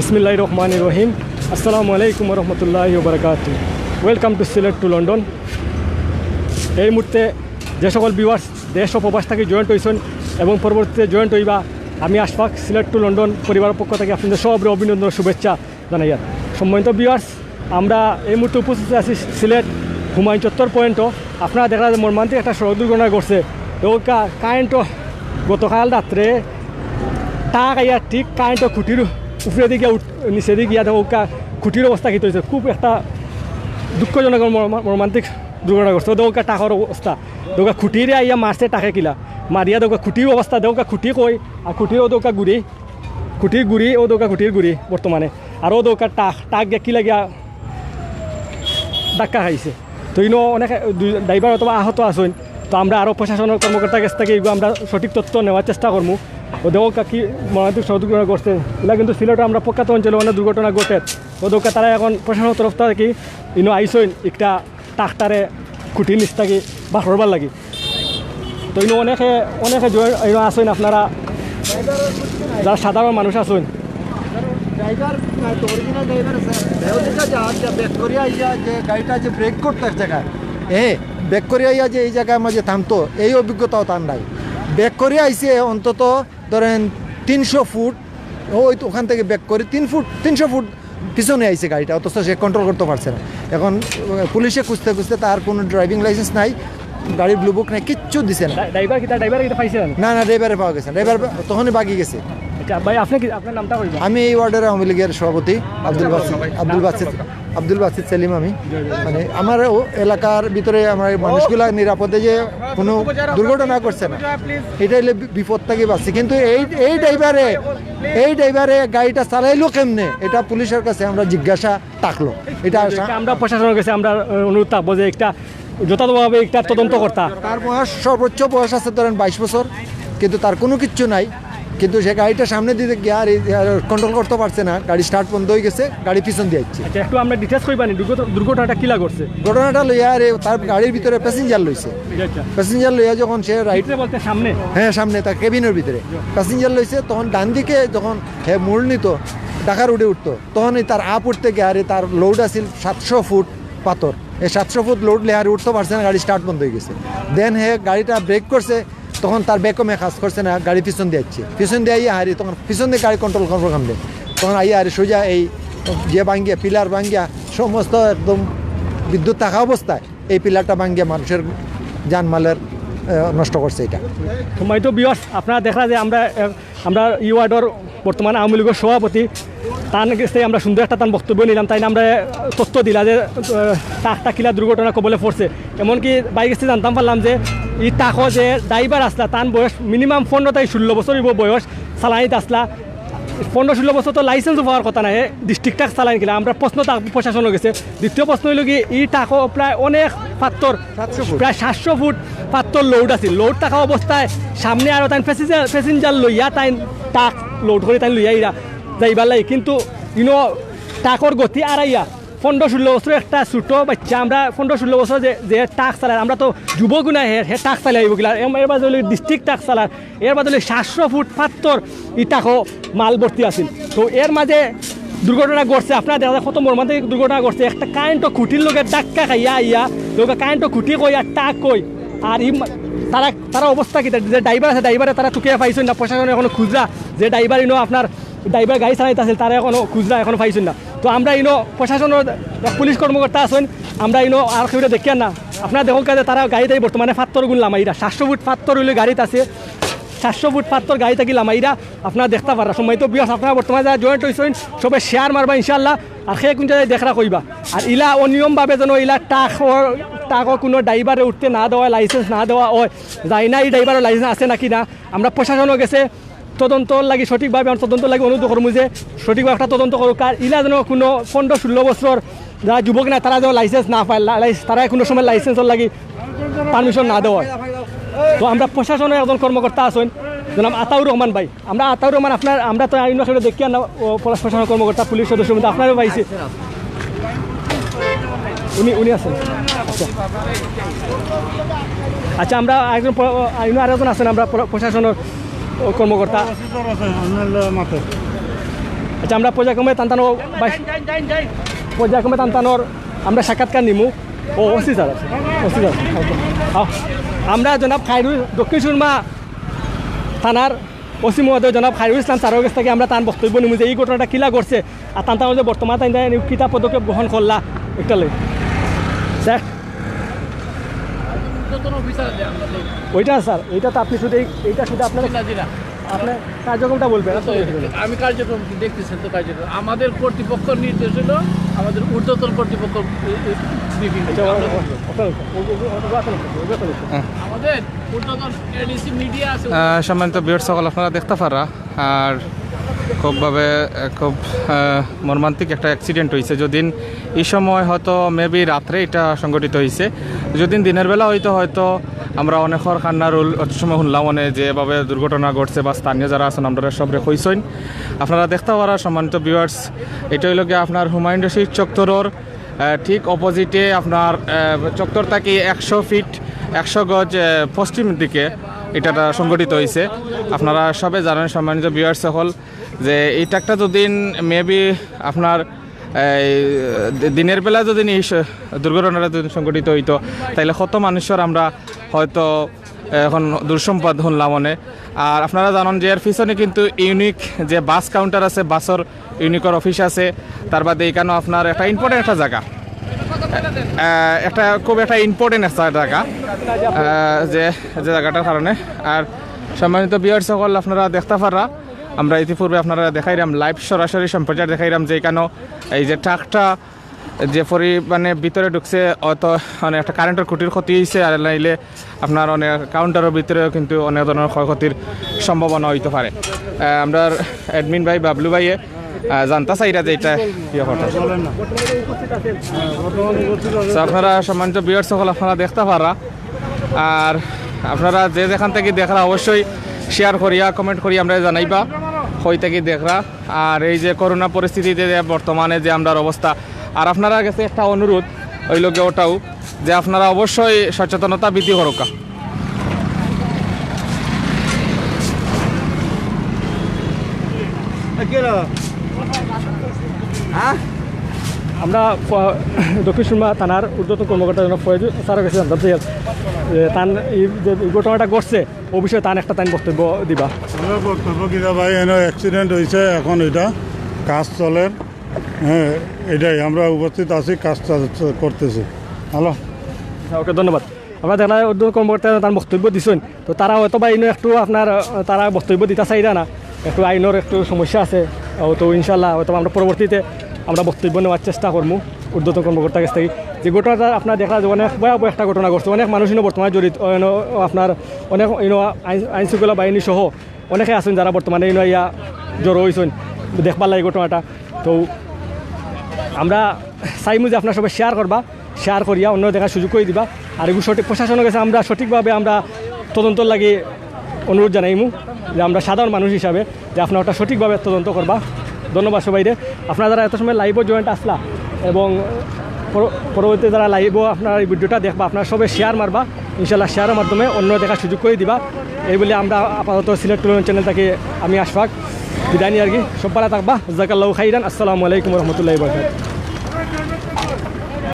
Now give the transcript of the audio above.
বিসমিল্লাহির রহমানির রহিম। আসসালামু আলাইকুম রহমতুল্লাহি ওয়া বারাকাতুহু। Welcome to Sylhet to London. এই মুহূর্তে যে সকল ভিউয়ার্স দেশ ও প্রবাস থেকে জয়েন্ট হয়েছেন এবং পরবর্তীতে জয়েন্ট হইবা, আমি আশফাক সিলেট টু লন্ডন পরিবারের পক্ষ থেকে আপনাদের সবরে অভিনন্দন শুভেচ্ছা জানাই। সম্মানিত ভিউয়ার্স, আমরা এই মুহূর্তে উপস্থিত আছি সিলেট হুমায়ুন চত্বর পয়েন্টও। আপনারা দেখা যায় মর্মান্তিক একটা সড়ক দুর্ঘটনা ঘটছে। কারেন্টও গতকাল রাত্রে টাক আইয়া ঠিক কারেন্টও খুঁটির উপরে দিকে নিচে দিকে গিয়া দেখো খুঁটির অবস্থা কী হয়েছে। খুব একটা দুঃখজনক মর্মান্তিক দুর্ঘটনা ঘটছে। দৌকা টাকার অবস্থা দৌকা খুঁটিরে আইয়া মারছে টাকে কিলা মারিয়া দৌকা খুঁটির অবস্থা দৌকা খুঁটি কই আর খুঁটির ও দৌকা খুঁটির গুড়ি ও দৌকা খুঁটির গুড়ি বর্তমানে আর ও দৌকা টাক গিয়া কিলা গিয়া ধাক্কা খাইছে। তো ইনো অনেক ড্রাইভার অথবা আহত আসেন। তো আমরা আরও প্রশাসনের কর্মকর্তার কাছ থেকে এগুলো আমরা সঠিক তথ্য নেওয়ার চেষ্টা করবো। ও দৌকা কি মর্মান্তিক সড়ক দুর্ঘটনা ঘটছে এগুলো কিন্তু সিলেটে আমরা প্রখ্যাত অঞ্চলে অনেক দুর্ঘটনা ঘটে। ও দৌকা তারা এখন প্রশাসনের তরফ থেকে ইনো আইসইন একটা টাকটারে খুঁটির নিচ থাকি বা করবার লাগি। তো ইনো অনেকে ইনো আসেন আপনারা যারা সাধারণ মানুষ আসেন। গাড়িটা যে ব্রেক করতো এক জায়গায় ব্যাক করে আইয়া যে এই জায়গায় মাঝে থামতো এই অভিজ্ঞতাও তার নাই। ব্যাক করে আইসে অন্তত ধরেন 300 ফুট ওই তো ওখান থেকে ব্যাক করে 300 ফুট পিছনে আইসে গাড়িটা, অথচ সে কন্ট্রোল করতে পারছে না। এখন পুলিশে খুঁজতে খুঁজতে তার কোনো ড্রাইভিং লাইসেন্স নাই, গাড়ির ব্লু বুক নাই, কিচ্ছু দিছে না। না ড্রাইভারে পাওয়া গেছে, ড্রাইভার তখনই বাকি গেছে। ভাই আপনি কি আপনার নামটা বলবেন? আমি এই ওয়ার্ডের আওয়ামী লীগের সভাপতি আব্দুল বাসিত সেলিম। আমি মানে আমার এলাকার ভিতরে আমার মানুষগুলা নিরাপদে যে কোনো দুর্ঘটনা করছে না, এটা হলে বিপদ থেকে বাঁচছে। কিন্তু এই ড্রাইভারে গাড়িটা চালাইলো কেমনে, এটা পুলিশের কাছে আমরা জিজ্ঞাসা থাকলো। এটা আমরা প্রশাসনের কাছে আমরা অনুরোধ থাকবো যে একটা যথাযথভাবে একটা তদন্ত কর্তা। তার বয়স সর্বোচ্চ বয়স আছে ধরেন 22 বছর, কিন্তু তার কোনো কিচ্ছু নাই। কিন্তু সে গাড়িটা সামনে দিতে গিয়ে আর কন্ট্রোল করতে পারছে না, গাড়ি স্টার্ট বন্ধ হয়ে গেছে, গাড়ি পিছন দিয়ে যাচ্ছে। আচ্ছা, একটু আমরা ডিটেলস কইবানি দুর্ঘটনাটা কিলা করছে? ঘটনাটা লইয়া তার গাড়ির ভিতরে প্যাসেঞ্জার লইছে। প্যাসেঞ্জার লইয়া যখন সে রাইটে বলতে সামনে সামনে তার কেবিনের ভিতরে প্যাসেঞ্জার লইছে, তখন ডান দিকে যখন মোড় নিত ঢাকা রোডে উঠতো, তখন তার আপ উঠতে গিয়ে আরে তার লোড আছিল 700 ফুট পাথর। এই 700 ফুট লোড লেহারে উঠতে পারছে না, গাড়ি স্টার্ট বন্ধ হয়ে গেছে। দেন গাড়িটা ব্রেক করছে, তখন তার ব্যাকমে কাজ করছে না, গাড়ি পিছন দিয়ে যাচ্ছে। পিছন দিয়ে আইয়া হারি তখন পিছন দিয়ে গাড়ি কন্ট্রোল করবো কামলে, তখন আইয়া হারি সোজা এই যে ভাঙ্গিয়া পিলার ভাঙ্গিয়া সমস্ত একদম বিদ্যুৎ থাকা অবস্থায় এই পিলারটা ভাঙ্গিয়া মানুষের জানমালের নষ্ট করছে। এটা সময় তো বিয়স আপনারা দেখা যে আমরা ইউয়ার্ডর বর্তমানে আওয়ামী লীগের সভাপতি তার কাছে আমরা সুন্দর একটা তার বক্তব্য নিলাম, তাই না আমরা তথ্য দিলা যে টাকটা কিলা দুর্ঘটনা কবলে পড়ছে। এমনকি বাইক এসে জানতাম পারলাম যে এই টাকো যে ড্রাইভার আসলা তার বয়স মিনিমাম 15 থেকে 16 বছর বয়স চালানিতে আসলা। 15-16 বছর তো লাইসেন্স পাওয়ার কথা নাই, ডিস্ট্রিক্ট টাক চালানি কিনা। আমরা প্রশ্ন প্রশাসনের গেছে। দ্বিতীয় প্রশ্ন হইল কি এই টাকো প্রায় অনেক পাত্তর প্রায় 700 ফুট পাত্তর লোড আছে। লোড থাকা অবস্থায় সামনে আরও তাই প্যাসেঞ্জার লইয়া তাই টাক লোড করে তাই লইয়া ইরা যাইবার লাগে। কিন্তু টাকর গতি আড়াইয়া 15-16 বছর একটা ছোটো বাচ্চা, আমরা 15-16 বছর যে টাক চালায়, আমরা তো যুবক না হে টাক চালাই গেলা। এর বাদে হলে ডিস্ট্রিক্ট টাক চালার, এর বাদে হলে 700 ফুট পাত্তর ই টাকো মাল ভর্তি আছিল। তো এর মাঝে দুর্ঘটনা ঘটছে। আপনারা দেখা যায় কত মর্মান্তিক দুর্ঘটনা ঘটছে। একটা কারেন্টও খুঁটির লোকের ডাক্কা খাইয়া আইয়া লোক কারেন্টও খুঁটি কই আর টাক কই আর তারা অবস্থা কি যে ড্রাইভার আছে ড্রাইভারে তারা টুকিয়ে পাইছেন না। প্রশাসনে এখনো খুচরা যে ড্রাইভার আপনার ড্রাইভার গাড়ি চালাইতে আসেন তারা এখনো খুচরা এখনো পাইছেন না। তো আমরা প্রশাসনের পুলিশ কর্মকর্তা আছেন, আমরা আর কেউ দেখেন না। আপনারা দেখুন কাজে তারা গাড়িতে বর্তমানে পাত্তর গুণ লামাইরা 700 ফুট পাত্তর হইলে গাড়িতে আছে, 700 ফুট পাত্তর গাড়ি থাকি লামাইরা আপনারা দেখতে পারা। সময় তো বিয়াস আপনারা বর্তমানে যারা জয়েন্ট হয়েছেন সবাই শেয়ার মারবা ইনশাল্লাহ। আর সেই কোন জায়গায় দেখা কইবা। আর ইলা অনিয়মভাবে যেন ইলা টাকও কোনো ড্রাইভারে উঠতে না দেওয়া, লাইসেন্স না দেওয়া হয় যাই না। এই ড্রাইভারের লাইসেন্স আছে নাকি না আমরা প্রশাসনও গেছে তদন্ত লাগি সঠিকভাবে তদন্ত লাগি অনুরোধ করবো যে সঠিকভাবে একটা তদন্ত করুক। আর ইলা যেন কোনো 15-16 বছর যারা যুবক না তারা যেন লাইসেন্স না পায়, তারা কোনো সময় লাইসেন্সের লাগি পারমিশন না দেওয়া। তো আমরা প্রশাসনের একজন কর্মকর্তা আছেন জনাব আতাউর রহমান ভাই। আমরা আতাউর রহমান আমরা তো আইন আসলে দেখি না প্রশাসনের কর্মকর্তা পুলিশ সদস্য কিন্তু আপনারও পাইছি, উনি আছেন। আচ্ছা আমরা একজন আর একজন আছেন আমরা প্রশাসনের কর্মকর্তা। আচ্ছা আমরা পর্যায়ক্রমে টানটানো পর্যায়ক্রমে টানটানোর আমরা সাক্ষাৎকার নিমু ও ওসি স্যার আছে ওসি স্যার আমরা জনাব খায়রুল দক্ষিণ সুরমা থানার ওসি মহোদয় জনাব খায়রুল ইসলাম স্যারের কাছ থেকে আমরা তার বক্তব্য নিমু যে এই ঘটনাটা কিলা করছে আর টানটানো যে বর্তমান তাই কিতা পদক্ষেপ গ্রহণ করলা একটা লই স্যার ওইটা স্যার এইটা তো আপনি শুধু এইটা শুধু আপনার আপনার কার্যক্রমটা বলবেন আমি কার্যক্রম দেখতেছেন তো কার্যক্রম আমাদের কর্তৃপক্ষ নির্দেশ হলো আমাদের ঊর্ধ্বতন কর্তৃপক্ষ আমাদের ঊর্ধ্বতন এডিসি মিডিয়া আছে সম্মানিত ভিউয়ার্স সকল আপনারা দেখতে পারা আর খুব মর্মান্তিক একটা অ্যাক্সিডেন্ট হয়েছে যদিন এই সময় হয়তো মেবি রাত্রে এটা সংঘটিত হয়েছে যদিন দিনের বেলা হয়তো আমরা অনেকর কান্নার অত সময় শুনলাম যেভাবে দুর্ঘটনা ঘটছে বা স্থানীয় যারা আছেন আমরা সবরে কইসইন আপনারা দেখতে পারা সম্মানিত ভিউয়ার্স এটা হইল গিয়ে আপনার হুমায়ুন রশিদ চত্বরের ঠিক অপোজিটে আপনার চত্বর থেকে 100 ফিট 100 গজ পশ্চিম দিকে এটা সংঘটিত হয়েছে আপনারা সবে জানেন সম্মানিত ভিউয়ার্স সকল যে এই ট্রাকটা যদিন মেবি আপনার দিনের বেলা যদি এই দুর্ঘটনাটা যদি সংঘটিত হইতো তাইলে কত মানুষের আমরা হয়তো এখন দুঃসম্পাদ শুনলাম আর আপনারা জানেন যে এর পিছনে কিন্তু ইউনিক যে বাস কাউন্টার আছে বাসের ইউনিকর অফিস আছে তার বাদে এখানেও আপনার একটা ইম্পর্টেন্ট একটা জায়গা খুব একটা ইম্পর্টেন্ট একটা জায়গা যে জায়গাটার কারণে আর সম্মানিত ভিউয়ার্স সকল আপনারা দেখতে পারা আমরা ইতিপূর্বে আপনারা দেখাইলাম লাইভ সরাসরি সম্প্রচার দেখাইলাম যে এখানেও এই যে ট্রাকটা যে পরিমাণে ভিতরে ঢুকছে অত একটা কারেন্টের খুঁটির ক্ষতি হয়েছে আর নাইলে আপনার অনেক কাউন্টারের ভিতরেও কিন্তু অনেক ধরনের ক্ষয়ক্ষতির সম্ভাবনা হইতে পারে আমরা অ্যাডমিন ভাই বাবলু ভাইয়ে জানতে চাইরা যে এটা ইয়ে ঘটনা আপনারা সম্মানিত ভিউয়ার্স সকল আপনারা দেখতে পারা আর আপনারা যে যেখান থেকে দেখরা অবশ্যই শেয়ার করিয়া কমেন্ট করিয়া আমরা জানাইবা হই থেকে দেখরা আর এই যে করোনা পরিস্থিতিতে বর্তমানে যে আমরা অবস্থা আর আপনারা কাছে একটা অনুরোধ ওই লোকে ওটাও যে আপনারা অবশ্যই সচেতনতা বৃদ্ধি করুকা আমরা দক্ষিণ সুরমা থানার ঊর্ধ্বতন কর্মকর্তা জনাব ফয়েজ স্যারের কাছে জানতে চাই তান এই যে ঘটনাটা ঘটছে ও বিষয়ে তান একটা বক্তব্য দিবা বক্তব্য কিনা ভাই এনে অ্যাক্সিডেন্ট হয়েছে এখন এটা কাজ চলে হ্যাঁ এটাই আমরা উপস্থিত আছি কাজ করতেছি হ্যালো ওকে ধন্যবাদ আমরা দেখলাম ঊর্ধ্বতন কর্মকর্তা তার বক্তব্য দিছেন তো তারা হয়তো বা ইনো একটু আপনার তারা বক্তব্য দিতে চাইরা না একটু আইনের একটু সমস্যা আছে তো ইনশাল্লাহ হয়তো আমরা পরবর্তীতে আমরা বক্তব্য নেওয়ার চেষ্টা করবো ঊর্ধ্বতন কর্মকর্তার কাছ থেকে যে ঘটনাটা আপনার দেখা যায় অনেক ভয়াবহ একটা ঘটনা ঘটছে অনেক মানুষ বর্তমানে জড়িত আপনার অনেক আইন শৃঙ্খলা বাহিনী সহ অনেকে আছেন যারা বর্তমানে ইয়া জড়ো হয়েছেন দেখবার লাগে ঘটনাটা তো আমরা চাইমু যে আপনার সবাই শেয়ার করিয়া অন্য দেখার সুযোগ করে দিবা আর এগুলো সঠিক প্রশাসনের কাছে আমরা সঠিকভাবে আমরা তদন্তর লাগে অনুরোধ জানাইমু যে আমরা সাধারণ মানুষ হিসাবে যে আপনার ওটা সঠিকভাবে তদন্ত করবা ধন্যবাদ সবাইরে আপনারা যারা এত সময় লাইভও জয়েন্ট আসলা এবং পরবর্তীতে যারা লাইভও আপনার এই ভিডিওটা দেখবা আপনারা সবাই শেয়ার মারবা ইনশাল্লাহ শেয়ারের মাধ্যমে অন্য দেখার সুযোগ করে দিবা এই বলে আমরা আপাতত সিলেট টেলিভিশন চ্যানেল থেকে আমি আশফাক বিদায় নিয়ে আর কি সব ভালো থাকবা জাজাকাল্লাহু খাইরান আসসালামু আলাইকুম রহমতুল্লাহি ওয়া বারাকাতুহু